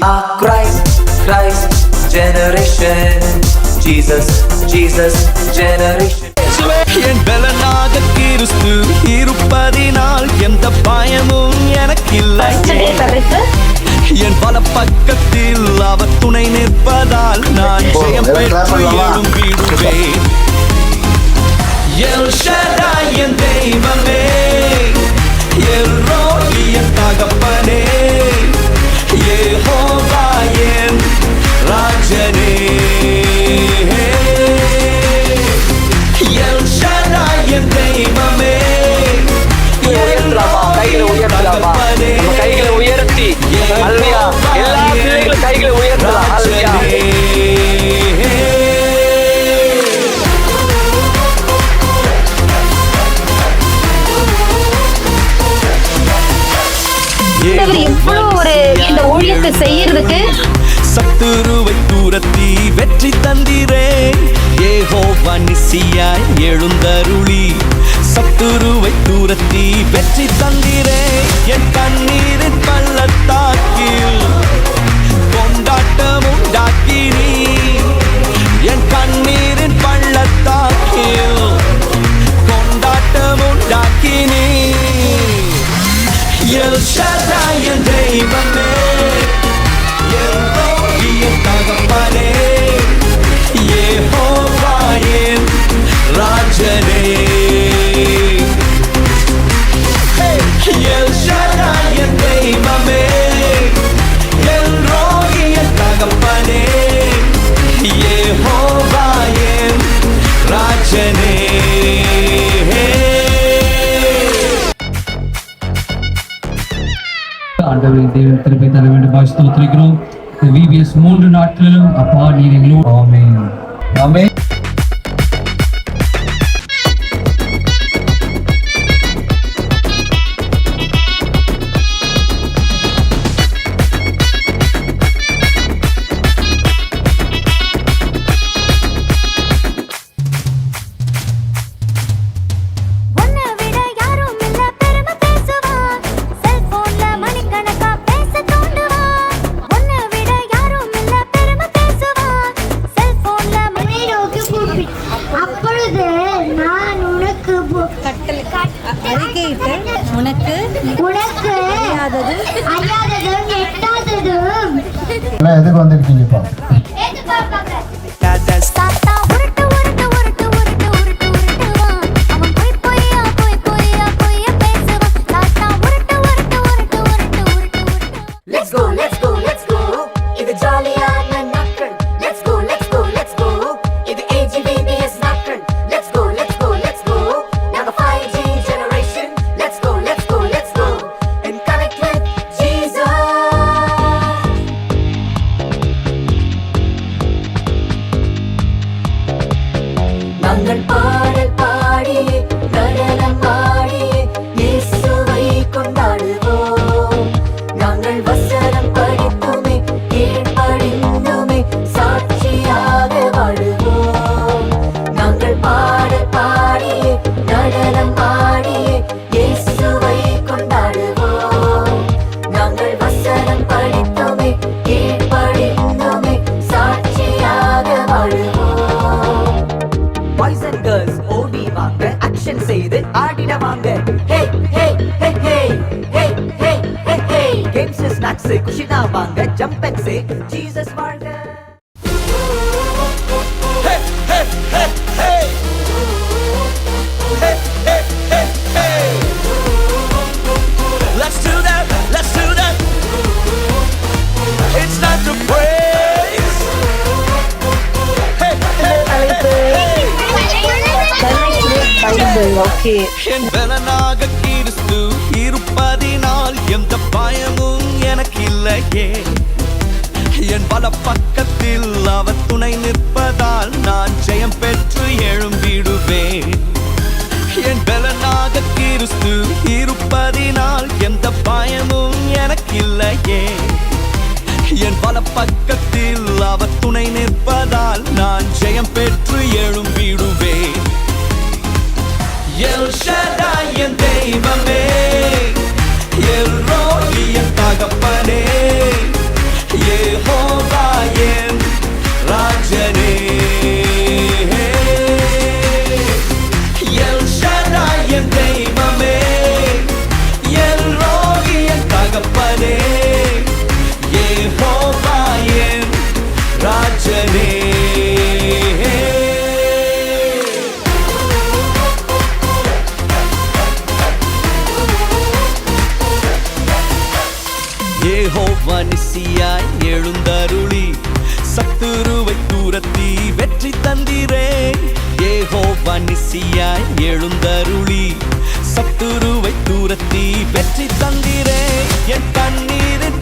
Christ generation, Jesus generation. என் பலனாக கிறிஸ்து இருப்பதினால் எந்த பயமும் எனக்கில்லை. என் பல பக்கத்தில் அவர் துணை நிற்பதால் நான் ஜெயம் பெற்று எழும்பிடுவேன். எல் ஷடாய் என் தெய்வமே, எல் ரோயி என் தகப்பனே, யெகோவா என் ராஜனே. எல் ஷடாய் என் தெய்வமே, எல் ரோயி என் தகப்பனே, கைகளை உயர்த்தி அல்லேலூயா. எல்லா பிள்ளைகளும் கைகளை உயர்த்தலாம். அல்லேலூயா. இந்த ஊழியத்தை செய்யறதுக்கு சத்துருவை தூரத்தி வெற்றி தந்திரே. யெகோவா நிசியாய் எழுந்தருளி சத்துருவை தூரத்தி வெற்றி தந்திரே. என் கண்ணீரின் பள்ளத்தாக்கில் கொண்டாட்டம் உண்டாக்கினீ. என் கண்ணீரின் பள்ளத்தாக்கில் கொண்டாட்டம் உண்டாக்கினீ. எல் ஷடாய் என் தெய்வமே, எல் ரோயி என் தகப்பனே, யெகோவா என் ராஜனே. எல் ஷடாய் என் தெய்வமே, எல் ரோயி என் தகப்பனே, யெகோவா என் ராஜனே. ஆண்டவரை தேவன் திருப்பி தர வேண்டும் ஸ்தோத்திரிக்கிறோம். VBS 3 நாட்களிலும் அப்பா நீர் எங்களோடு. ஆமென் ஆமென். எதுக்கு வந்திருக்கீங்கப்பா? குஷினா வாங்க ஜம்ப் அண்ட் சே ஜீசஸ் வாழ்க. Let's do that, let's do that. It's not to praise. Hey, hey, hey, okay. என் பலனாக கிறிஸ்து இருப்பதினால் எந்த பயமும் எனக்கில்லையே. என் பல பக்கத்தில் அவர் துணை நிற்பதால் நான் ஜெயம் பெற்று எழும்பிடுவேன். என் பலனாக கிறிஸ்து இருப்பதினால் எந்த பயமும் எனக்கில்லையே. என் பல பக்கத்தில் அவர் துணை நிற்பதால் நான் ஜெயம் பெற்று எழும்பிடுவேன். எல் ஷடாய் என் தெய்வமே, எல் ரோயி என் தகப்பனே, நிசியாய் எழுந்தருளி சத்துருவை தூரத்தி வெற்றி தந்திரே. யெகோவா நிசியாய் எழுந்தருளி சத்துருவை தூரத்தி வெற்றி தந்திரே. என் கண்ணீரின்